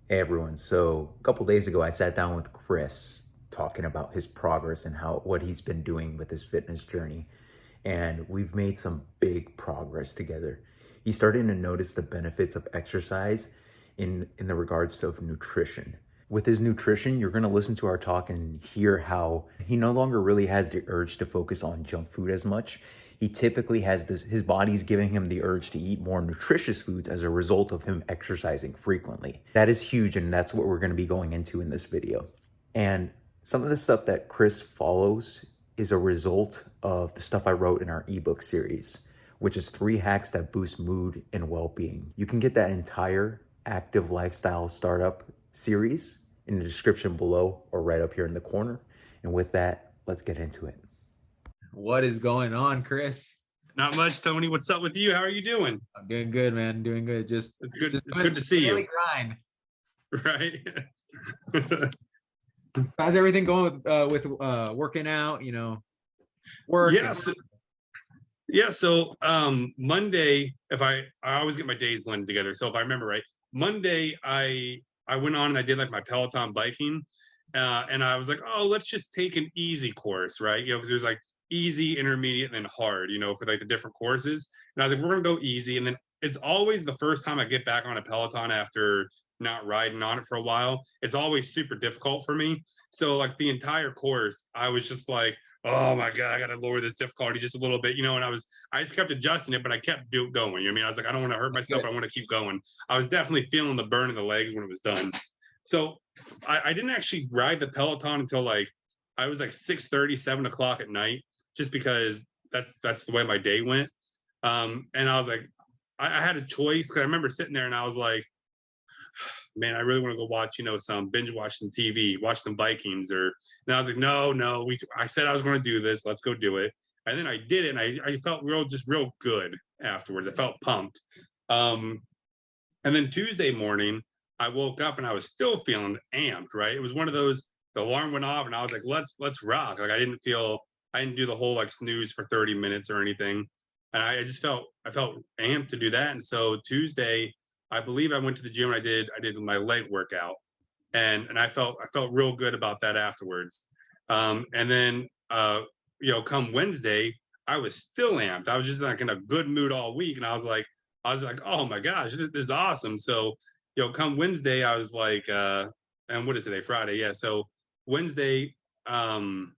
Hey everyone. So a couple days ago, I sat down with Chris talking about his progress and how what he's been doing with his fitness journey. And we've made some big progress together. He's starting to notice the benefits of exercise in the regards of nutrition. With his nutrition, you're going to listen to our talk and hear how he no longer really has the urge to focus on junk food as much. He typically has this, his body's giving him the urge to eat more nutritious foods as a result of him exercising frequently. That is huge, and that's what we're going to be going into in this video. And some of the stuff that Chris follows is a result of the stuff I wrote in our ebook series, which is 3 hacks that boost mood and well-being. You can get that entire active lifestyle startup series in the description below or right up here in the corner. And with that, let's get into it. What is going on, Chris? Not much, Tony. What's up with you? How are you doing? I'm doing good, man. Doing good. Just It's good. just It's good to see daily you. grind. Right. So how's everything going with working out? Work. Yes. Yeah. So Monday, if I always get my days blended together. So if I remember right, Monday I went on and I did like my Peloton biking, and I was like, oh, let's just take an easy course, right? Because there's like easy, intermediate, and then hard, for like the different courses. And I was like, we're gonna go easy, and then it's always the first time I get back on a Peloton after not riding on it for a while. It's always super difficult for me. So like the entire course, I was just like, oh my god, I gotta lower this difficulty just a little bit, and I just kept adjusting it, but I kept going. You know what I mean? I was like, I don't want to hurt That's myself. good. I want to keep going. I was definitely feeling the burn in the legs when it was done. So I didn't actually ride the Peloton until like I was like 6:30, 7 o'clock at night, just because that's the way my day went. And I was like, I had a choice because I remember sitting there and I was like, man, I really want to go watch, some binge watch some TV, watch some Vikings, and I was like, no, no, I said I was going to do this. Let's go do it. And then I did it, and I felt real good afterwards. I felt pumped. Um, and then Tuesday morning, I woke up and I was still feeling amped. Right, it was one of those. The alarm went off, and I was like, let's rock. Like I didn't do the whole like snooze for 30 minutes or anything, and I felt amped to do that. And so Tuesday, I believe I went to the gym and I did my leg workout, and I felt real good about that afterwards. And then come Wednesday, I was still amped. I was just like in a good mood all week, and I was like, oh my gosh, this is awesome. So come Wednesday, I was like, and what is today? Friday, yeah. So Wednesday, um,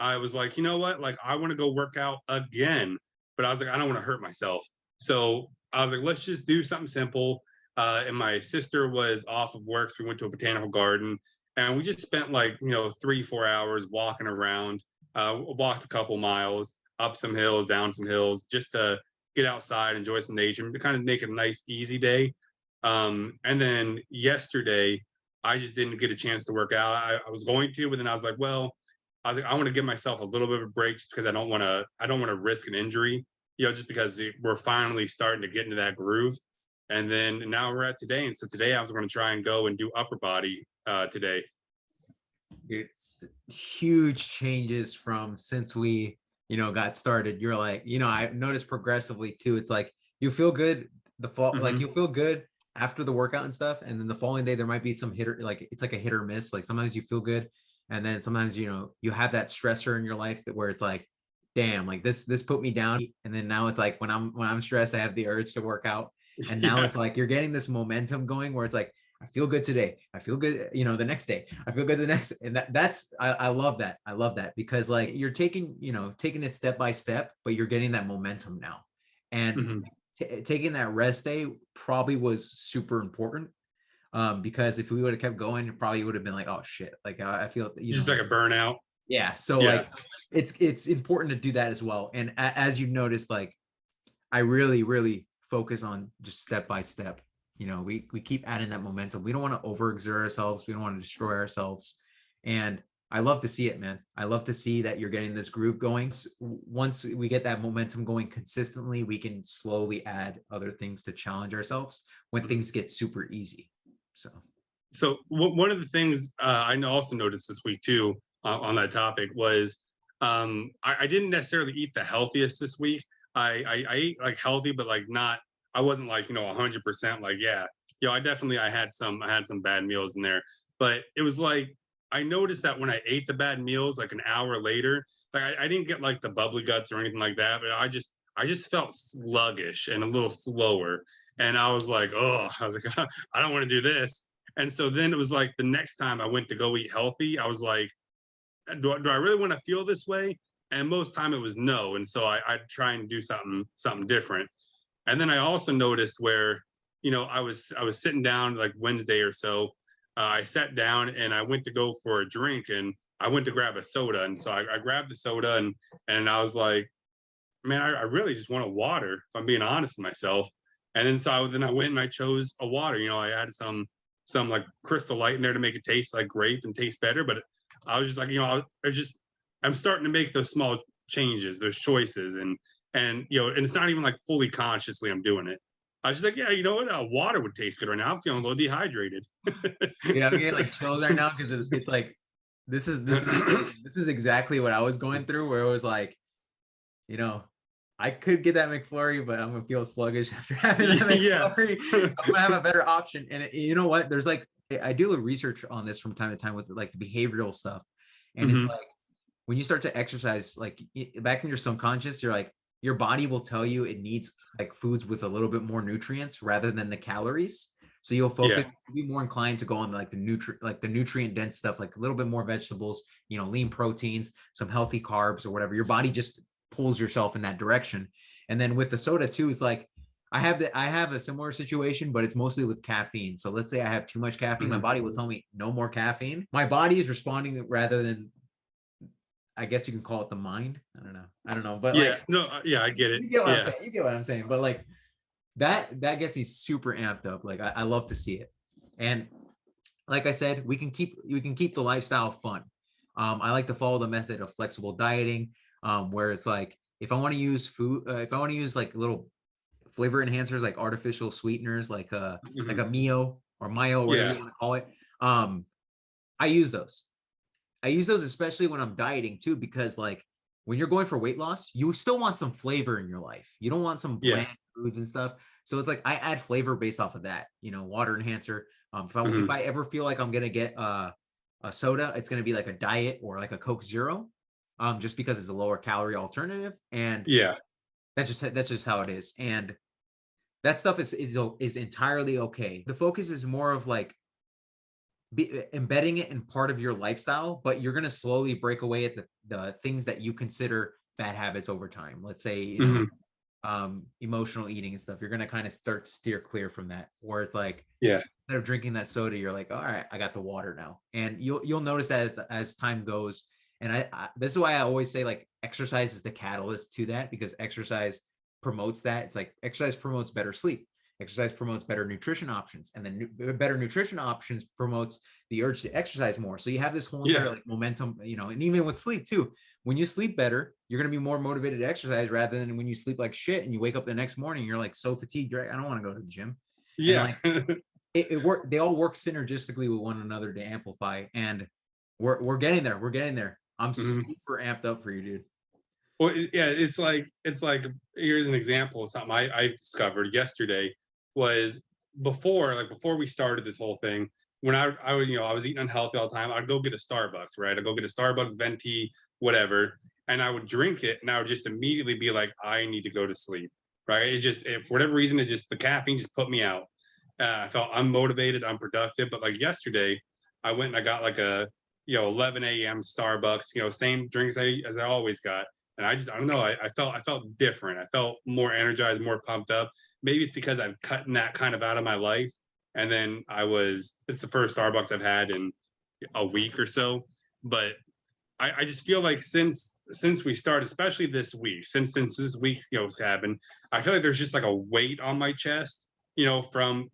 I was like, you know what? Like, I want to go work out again, but I was like, I don't want to hurt myself. So I was like, let's just do something simple. And my sister was off of work, so we went to a botanical garden, and we just spent like 3-4 hours walking around. Walked a couple miles, up some hills, down some hills, just to get outside, enjoy some nature, to kind of make it a nice, easy day. And then yesterday, I just didn't get a chance to work out. I was going to, but then I was like, well, I think I want to give myself a little bit of a break just because I don't want to risk an injury, just because we're finally starting to get into that groove. And then now we're at today, and so today I was going to try and go and do upper body today. Dude, huge changes from since we, got started. You're like, I noticed progressively too. It's like you feel good the fall, like Mhm. you feel good after the workout and stuff, and then the following day there might be some hit or like it's like a hit or miss. Like sometimes you feel good, and then sometimes you have that stressor in your life that where it's like, damn, like this put me down. And then now it's like when I'm stressed, I have the urge to work out. And now Yeah. it's like you're getting this momentum going where it's like I feel good today. I feel good, the next day. I feel good the next, and that's I love that. I love that because like you're taking it step by step, but you're getting that momentum now. And Mhm. taking that rest day probably was super important. Because if we would have kept going, it probably would have been like, oh shit, like I feel, Just like a burnout. yeah. So like Yes. it's important to do that as well. And as you've noticed, like I really focus on just step by step. We keep adding that momentum. We don't want to overexert ourselves. We don't want to destroy ourselves. And I love to see it, man. I love to see that you're getting this groove going. Once we get that momentum going consistently, we can slowly add other things to challenge ourselves when things get super easy. So So one of the things I also noticed this week too, on that topic, was I didn't necessarily eat the healthiest this week. I ate like healthy, but like not. I wasn't like 100% like, yeah. I had some bad meals in there, but it was like I noticed that when I ate the bad meals, like an hour later, like I didn't get like the bubbly guts or anything like that, but I just felt sluggish and a little slower, and I was like, oh, I was like, I don't want to do this. And so then it was like the next time I went to go eat healthy, I was like, do I really want to feel this way? And most time it was no. And so I'd try and do something different. And then I also noticed where, I was sitting down like Wednesday or so. I sat down and I went to go for a drink, and I went to grab a soda. And so I grabbed the soda, and I was like, man, I really just want a water, if I'm being honest with myself. And then then I went and I chose a water. I had some like Crystal Light in there to make it taste like grape and taste better. But I was just like, I'm starting to make those small changes, those choices, and it's not even like fully consciously I'm doing it. I was just like, yeah, you know what? Water would taste good right now. I'm feeling a little dehydrated. I'm getting like chills right now because it's like this is exactly what I was going through, where it was like, I could get that McFlurry, but I'm gonna feel sluggish after having that McFlurry. So I'm gonna have a better option. And you know what? There's like, I do research on this from time to time with like behavioral stuff, and it's like when you start to exercise, like back in your subconscious, you're like, your body will tell you it needs like foods with a little bit more nutrients rather than the calories. So you'll focus, be more inclined to go on like the nutrient dense stuff, like a little bit more vegetables, lean proteins, some healthy carbs or whatever. Your body just pulls yourself in that direction. And then with the soda too, it's like I have a similar situation, but it's mostly with caffeine. So let's say I have too much caffeine, my body will tell me no more caffeine. My body is responding rather than, I guess you can call it the mind. I don't know, but I get it. You get what I'm saying. You get what I'm saying. But like that gets me super amped up. Like I love to see it. And like I said, we can keep the lifestyle fun. I like to follow the method of flexible dieting, where it's like if I want to use if I want to use like little flavor enhancers, like artificial sweeteners, like a Mio or Mayo, whatever you want to call it. I use those. Especially when I'm dieting too, because like when you're going for weight loss, you still want some flavor in your life. You don't want some bland foods and stuff. So it's like I add flavor based off of that, water enhancer. If I ever feel like I'm gonna get a soda, it's gonna be like a diet or like a Coke Zero, just because it's a lower calorie alternative. And that's just how it is. And that stuff is entirely okay. The focus is more of like embedding it in part of your lifestyle, but you're going to slowly break away at the things that you consider bad habits over time. Let's say it's emotional eating and stuff. You're going to kind of start to steer clear from that, where it's like, instead of drinking that soda, you're like, all right, I got the water now. And you'll notice that as time goes. And I this is why I always say like exercise is the catalyst to that, because exercise promotes that. It's like exercise promotes better sleep. Exercise promotes better nutrition options, and then better nutrition options promotes the urge to exercise more. So you have this whole entire like momentum, and even with sleep too. When you sleep better, you're going to be more motivated to exercise, rather than when you sleep like shit and you wake up the next morning, you're like so fatigued, right? I don't want to go to the gym. Yeah. And like, it work. They all work synergistically with one another to amplify, and we're getting there. We're getting there. I'm super amped up for you, dude. Well, it's like here's an example of something I discovered yesterday. Was before we started this whole thing, when I was eating unhealthy all the time, I'd go get a Starbucks, right? I'd go get a Starbucks venti, whatever, and I would drink it, and I would just immediately be like, I need to go to sleep, right? For whatever reason, the caffeine just put me out. I felt unmotivated, unproductive. But like yesterday, I went and I got like a 11 a.m. Starbucks, same drinks as I always got, and I don't know, I felt different. I felt more energized, more pumped up. Maybe it's because I've cut that kind of out of my life. And then it's the first Starbucks I've had in a week or so. But I just feel like since we started, especially this week, since this week, has happened, I feel like there's just like a weight on my chest, from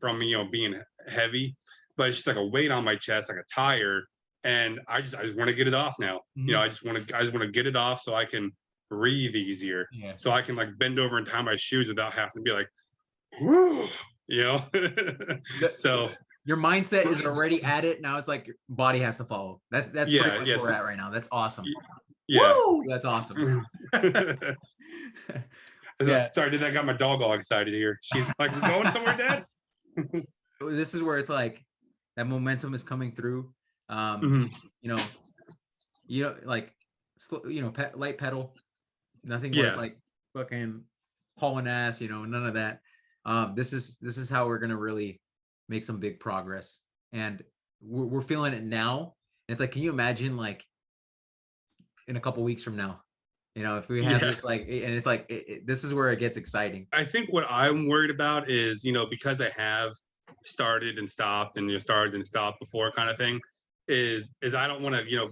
being heavy, but it's just like a weight on my chest, like a tire. And I just want to get it off now. I just want to get it off so I can breathe easier. So I can like bend over and tie my shoes without having to be like, whew, so your mindset is already at it. Now it's like your body has to follow. That's pretty much where we're at right now. That's awesome. Woo! That's awesome. Sorry, I got my dog all excited here. She's like, we're going somewhere, Dad. this is where it's like that momentum is coming through. Mhm. You know, like light pedal, nothing where it's Yeah. like fucking hauling ass, none of that. This is how we're gonna really make some big progress, and we're feeling it now. And it's like, can you imagine like in a couple weeks from now, if we have Yeah. this like, and it's like this is where it gets exciting. I think what I'm worried about is, because I have started and stopped and started and stopped before kind of thing, is I don't want to,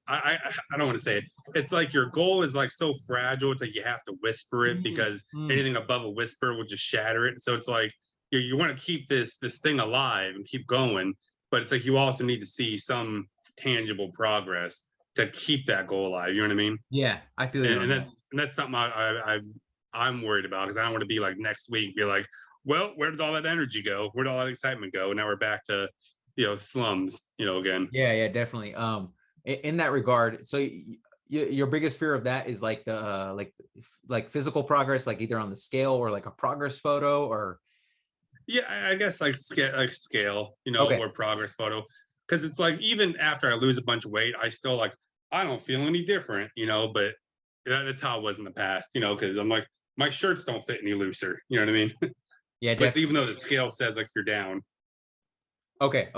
I don't want to say it. It's like your goal is like so fragile. It's like you have to whisper it because anything above a whisper will just shatter it. So it's like you want to keep this thing alive and keep going, but it's like you also need to see some tangible progress to keep that goal alive. You know what I mean? Yeah, I feel you and, on and that. that's something I'm worried about because I don't want to be like next week be like, well, where did all that energy go? Where did all that excitement go? Now we're back to slums, again. Yeah, definitely. In that regard, so your biggest fear of that is like the like physical progress, like either on the scale or like a progress photo, or Yeah, I guess like scale, okay. or progress photo, because it's like even after I lose a bunch of weight, I still like I don't feel any different, but that's how it was in the past, because I'm like my shirts don't fit any looser, you know what I mean? Yeah, But definitely. even though the scale says like you're down. Okay.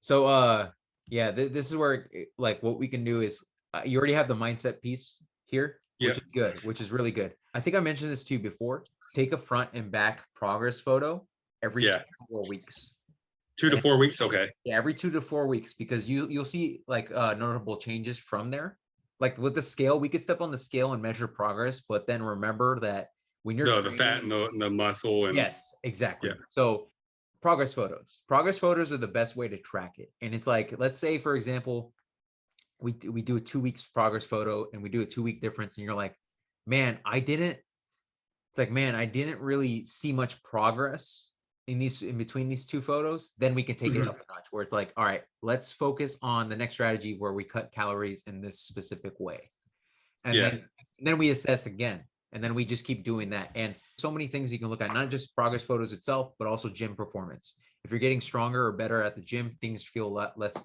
So yeah, this is where like what we can do is you already have the mindset piece here, which Yep. is good, which is really good. I think I mentioned this to you before. Take a front and back progress photo every Yeah. 2 to 4 weeks. 2 to 4 weeks. Okay. Yeah, every 2 to 4 weeks, because you'll see like notable changes from there. Like with the scale, we could step on the scale and measure progress, but then remember that when you're The fat training, and the muscle and yes, exactly. yeah. So progress photos are the best way to track it. And it's like, let's say for example, we do a 2 weeks progress photo and we do a 2 week difference, and you're like, man, I didn't really see much progress in between these two photos. Then we can take it Mhm. up a notch where it's like, all right, let's focus on the next strategy where we cut calories in this specific way. And Yeah. then we assess again. And then we just keep doing that. And so many things you can look at, not just progress photos itself, but also gym performance. If you're getting stronger or better at the gym, things feel a lot less,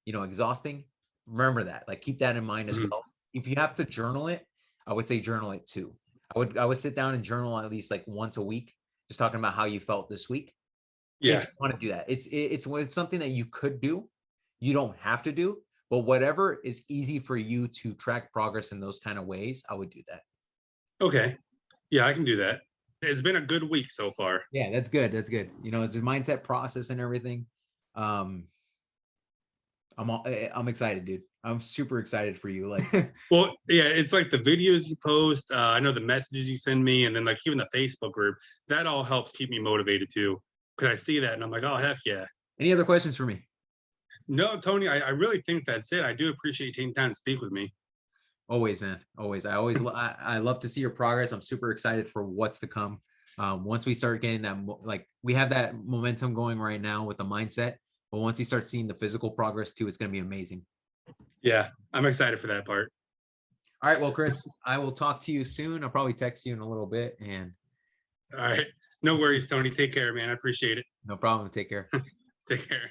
exhausting. Remember that. Like keep that in mind as Mhm. well. If you have to journal it, I would say journal it too. I would sit down and journal at least like once a week, just talking about how you felt this week. If Yeah. you want to do that, it's something that you could do. You don't have to do, but whatever is easy for you to track progress in those kind of ways, I would do that. Okay. Yeah, I can do that. It's been a good week so far. Yeah, that's good. That's good. It's a mindset process and everything. Um, I'm excited, dude. I'm super excited for you. Like, Well, yeah, it's like the videos you post. I know the messages you send me, and then like even the Facebook group. That all helps keep me motivated too, because I see that and I'm like, oh heck yeah. any other questions for me? No, Tony, I really think that's it. I do appreciate you taking time to speak with me. Always, man. Always. I love to see your progress. I'm super excited for what's to come. Once we start getting that, like we have that momentum going right now with the mindset, but once you start seeing the physical progress too, it's going to be amazing. Yeah, I'm excited for that part. All right. Well, Chris, I will talk to you soon. I'll probably text you in a little bit, and All right. No worries, Tony. Take care, man. I appreciate it. no problem. Take care. Take care.